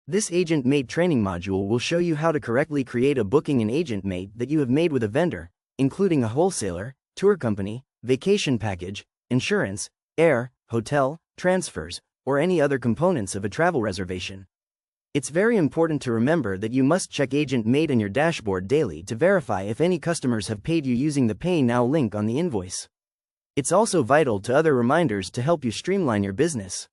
This Agent Mate training module will show you how to correctly create a booking in Agent Mate that you have made with a vendor, including a wholesaler, tour company, vacation package, insurance, air, hotel, transfers, or any other components of a travel reservation. It's very important to remember that you must check Agent Mate in your dashboard daily to verify if any customers have paid you using the Pay Now link on the invoice. It's also vital to other reminders to help you streamline your business.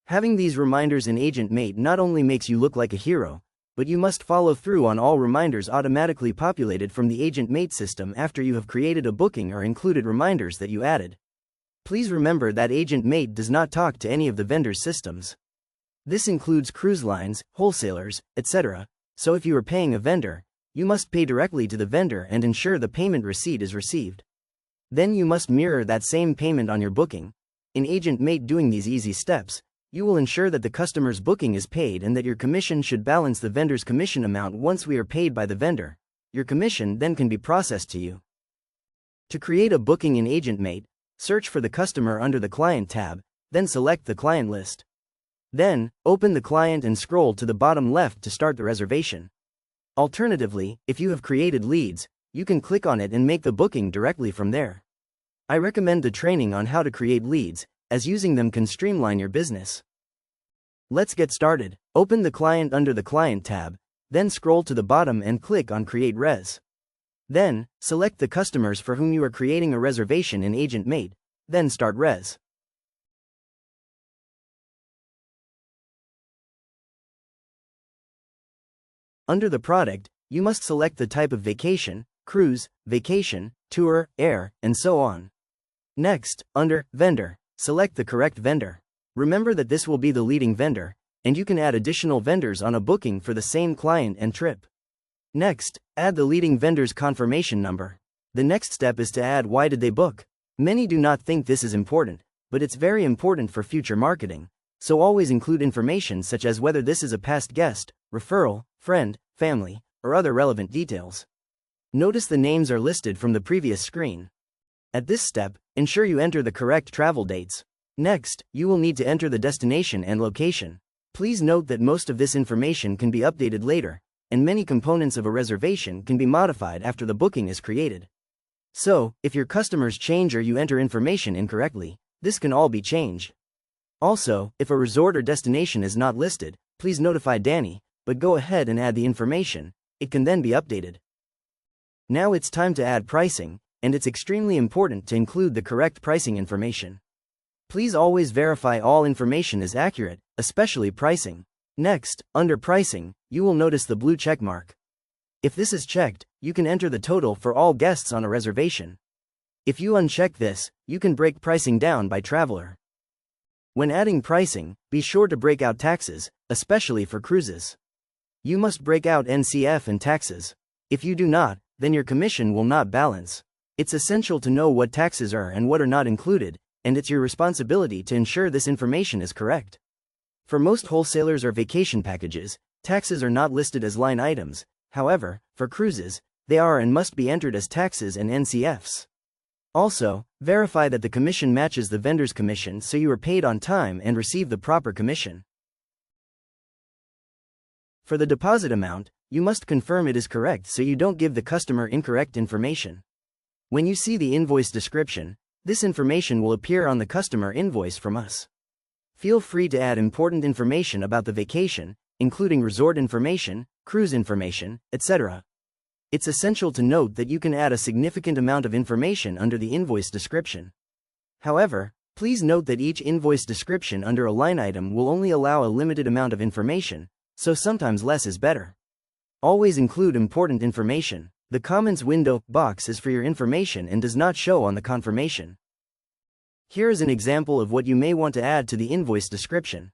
Having these reminders in Agent Mate not only makes you look like a hero, but you must follow through on all reminders automatically populated from the Agent Mate system after you have created a booking or included reminders that you added. Please remember that Agent Mate does not talk to any of the vendor's systems. This includes cruise lines, wholesalers, etc., so if you are paying a vendor, you must pay directly to the vendor and ensure the payment receipt is received. Then you must mirror that same payment on your booking. In Agent Mate, doing these easy steps, you will ensure that the customer's booking is paid and that your commission should balance the vendor's commission amount. Once we are paid by the vendor, your commission then can be processed to you. To create a booking in Agent Mate, search for the customer under the Client tab, then select the client list. Then, open the client and scroll to the bottom left to start the reservation. Alternatively, if you have created leads, you can click on it and make the booking directly from there. I recommend the training on how to create leads, as using them can streamline your business. Let's get started. Open the client under the Client tab, then scroll to the bottom and click on Create Res. Then, select the customers for whom you are creating a reservation in Agent Mate, then start Res. Under the product, you must select the type of vacation, cruise, vacation, tour, air, and so on. Next, under Vendor, select the correct vendor. Remember that this will be the leading vendor, and you can add additional vendors on a booking for the same client and trip. Next, add the leading vendor's confirmation number. The next step is to add why did they book. Many do not think this is important, but it's very important for future marketing, so always include information such as whether this is a past guest, referral, friend, family, or other relevant details. Notice the names are listed from the previous screen. At this step, ensure you enter the correct travel dates. Next, you will need to enter the destination and location. Please note that most of this information can be updated later, and many components of a reservation can be modified after the booking is created. So, if your customers change or you enter information incorrectly, this can all be changed. Also, if a resort or destination is not listed, please notify Danny, but go ahead and add the information. It can then be updated. Now it's time to add pricing, and it's extremely important to include the correct pricing information. Please always verify all information is accurate, especially pricing. Next, under pricing, you will notice the blue check mark. If this is checked, you can enter the total for all guests on a reservation. If you uncheck this, you can break pricing down by traveler. When adding pricing, be sure to break out taxes, especially for cruises. You must break out NCF and taxes. If you do not, then your commission will not balance. It's essential to know what taxes are and what are not included, and it's your responsibility to ensure this information is correct. For most wholesalers or vacation packages, taxes are not listed as line items. However, for cruises, they are and must be entered as taxes and NCFs. Also, verify that the commission matches the vendor's commission so you are paid on time and receive the proper commission. For the deposit amount, you must confirm it is correct so you don't give the customer incorrect information. When you see the invoice description, this information will appear on the customer invoice from us. Feel free to add important information about the vacation, including resort information, cruise information, etc. It's essential to note that you can add a significant amount of information under the invoice description. However, please note that each invoice description under a line item will only allow a limited amount of information, so sometimes less is better. Always include important information. The comments window box is for your information and does not show on the confirmation. Here is an example of what you may want to add to the invoice description.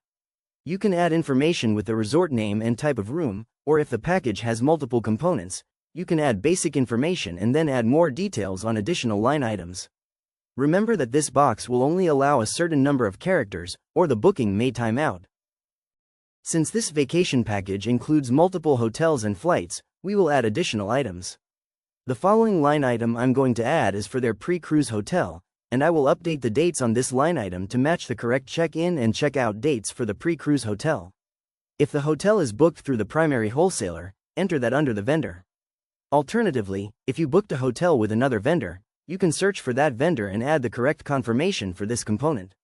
You can add information with the resort name and type of room, or if the package has multiple components, you can add basic information and then add more details on additional line items. Remember that this box will only allow a certain number of characters, or the booking may time out. Since this vacation package includes multiple hotels and flights, we will add additional items. The following line item I'm going to add is for their pre-cruise hotel, and I will update the dates on this line item to match the correct check-in and check-out dates for the pre-cruise hotel. If the hotel is booked through the primary wholesaler, enter that under the vendor. Alternatively, if you booked a hotel with another vendor, you can search for that vendor and add the correct confirmation for this component.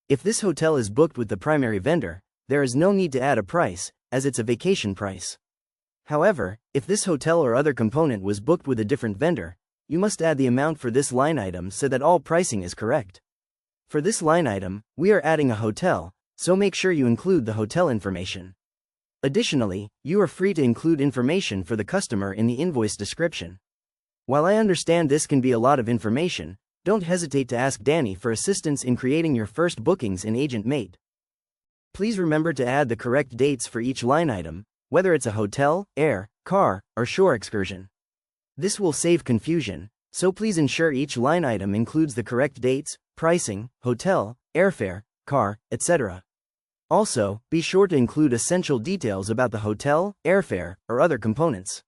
If this hotel is booked with the primary vendor, there is no need to add a price, as it's a vacation price. However, if this hotel or other component was booked with a different vendor, you must add the amount for this line item so that all pricing is correct. For this line item, we are adding a hotel, so make sure you include the hotel information. Additionally, you are free to include information for the customer in the invoice description. While I understand this can be a lot of information, don't hesitate to ask Danny for assistance in creating your first bookings in Agent Mate. Please remember to add the correct dates for each line item, whether it's a hotel, air, car, or shore excursion. This will save confusion, so please ensure each line item includes the correct dates, pricing, hotel, airfare, car, etc. Also, be sure to include essential details about the hotel, airfare, or other components.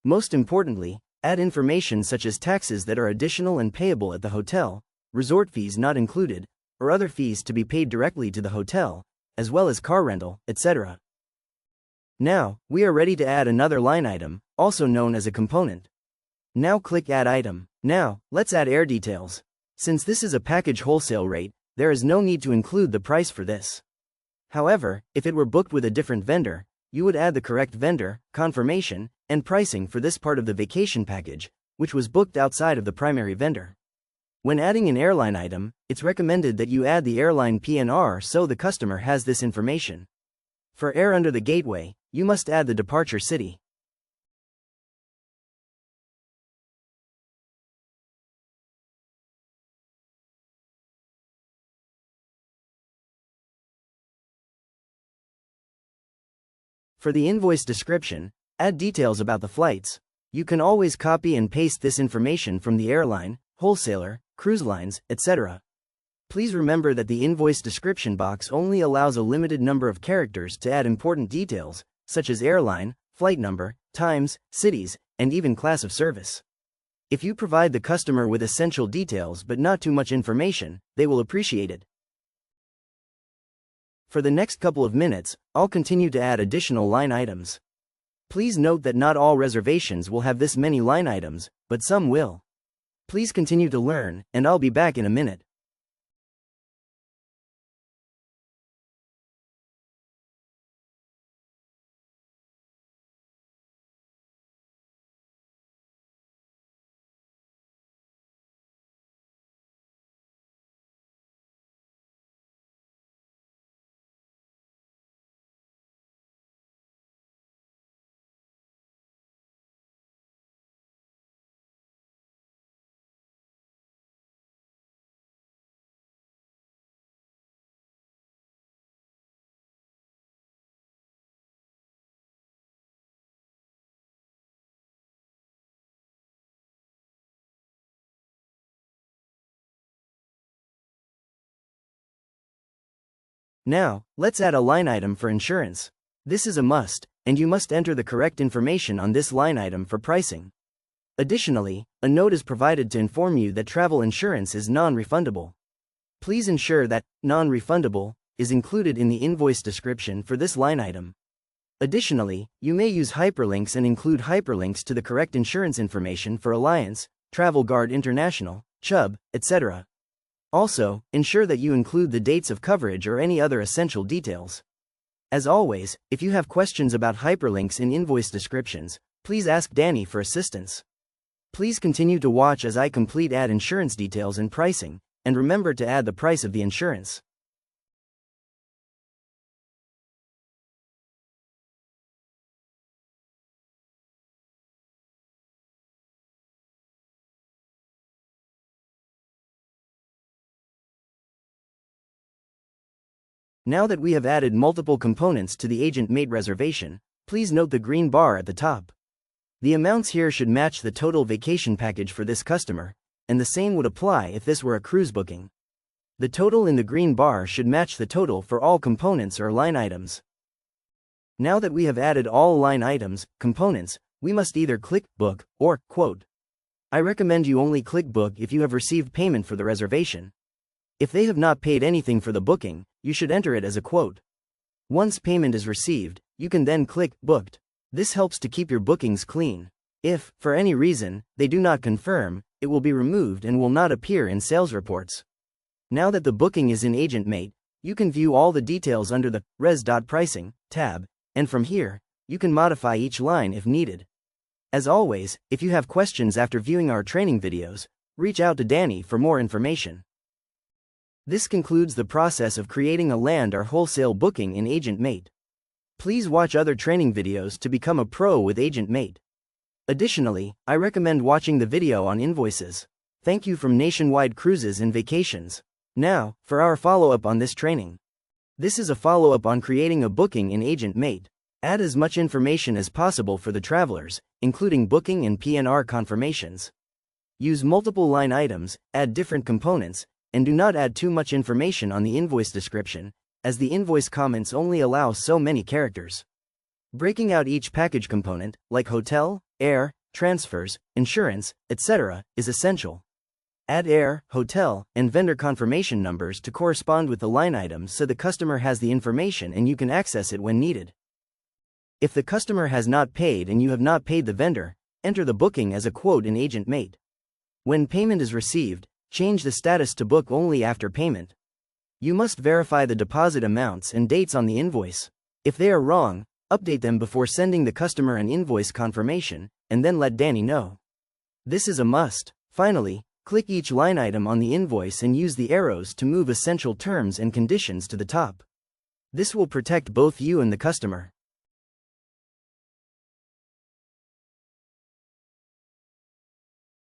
Most importantly, add information such as taxes that are additional and payable at the hotel, resort fees not included, or other fees to be paid directly to the hotel, as well as car rental, etc. Now, we are ready to add another line item, also known as a component. Now click Add Item. Now, let's add air details. Since this is a package wholesale rate, there is no need to include the price for this. However, if it were booked with a different vendor, you would add the correct vendor, confirmation, and pricing for this part of the vacation package, which was booked outside of the primary vendor. When adding an airline item, it's recommended that you add the airline PNR so the customer has this information. For air under the gateway, you must add the departure city. For the invoice description, add details about the flights. You can always copy and paste this information from the airline, wholesaler, cruise lines, etc. Please remember that the invoice description box only allows a limited number of characters to add important details, such as airline, flight number, times, cities, and even class of service. If you provide the customer with essential details but not too much information, they will appreciate it. For the next couple of minutes, I'll continue to add additional line items. Please note that not all reservations will have this many line items, but some will. Please continue to learn, and I'll be back in a minute. Now, let's add a line item for insurance. This is a must, and you must enter the correct information on this line item for pricing. Additionally, a note is provided to inform you that travel insurance is non-refundable. Please ensure that non-refundable is included in the invoice description for this line item. Additionally, you may use hyperlinks and include hyperlinks to the correct insurance information for Alliance, Travel Guard International, Chubb, etc. Also, ensure that you include the dates of coverage or any other essential details. As always, if you have questions about hyperlinks in invoice descriptions, please ask Danny for assistance. Please continue to watch as I complete add insurance details and pricing, and remember to add the price of the insurance. Now that we have added multiple components to the Agent Mate reservation, please note the green bar at the top. The amounts here should match the total vacation package for this customer, and the same would apply if this were a cruise booking. The total in the green bar should match the total for all components or line items. Now that we have added all line items, components, we must either click Book or Quote. I recommend you only click Book if you have received payment for the reservation. If they have not paid anything for the booking, you should enter it as a quote. Once payment is received, you can then click Booked. This helps to keep your bookings clean. If, for any reason, they do not confirm, it will be removed and will not appear in sales reports. Now that the booking is in AgentMate, you can view all the details under the Res.Pricing tab, and from here, you can modify each line if needed. As always, if you have questions after viewing our training videos, reach out to Danny for more information. This concludes the process of creating a land or wholesale booking in AgentMate. Please watch other training videos to become a pro with AgentMate. Additionally, I recommend watching the video on invoices. Thank you from Nationwide Cruises and Vacations. Now, for our follow-up on this training. This is a follow-up on creating a booking in AgentMate. Add as much information as possible for the travelers, including booking and PNR confirmations. Use multiple line items, add different components, and do not add too much information on the invoice description, as the invoice comments only allow so many characters. Breaking out each package component, like hotel, air, transfers, insurance, etc., is essential. Add air, hotel, and vendor confirmation numbers to correspond with the line items so the customer has the information and you can access it when needed. If the customer has not paid and you have not paid the vendor, enter the booking as a quote in AgentMate. When payment is received, change the status to book only after payment. You must verify the deposit amounts and dates on the invoice. If they are wrong, update them before sending the customer an invoice confirmation, and then let Danny know. This is a must. Finally, click each line item on the invoice and use the arrows to move essential terms and conditions to the top. This will protect both you and the customer.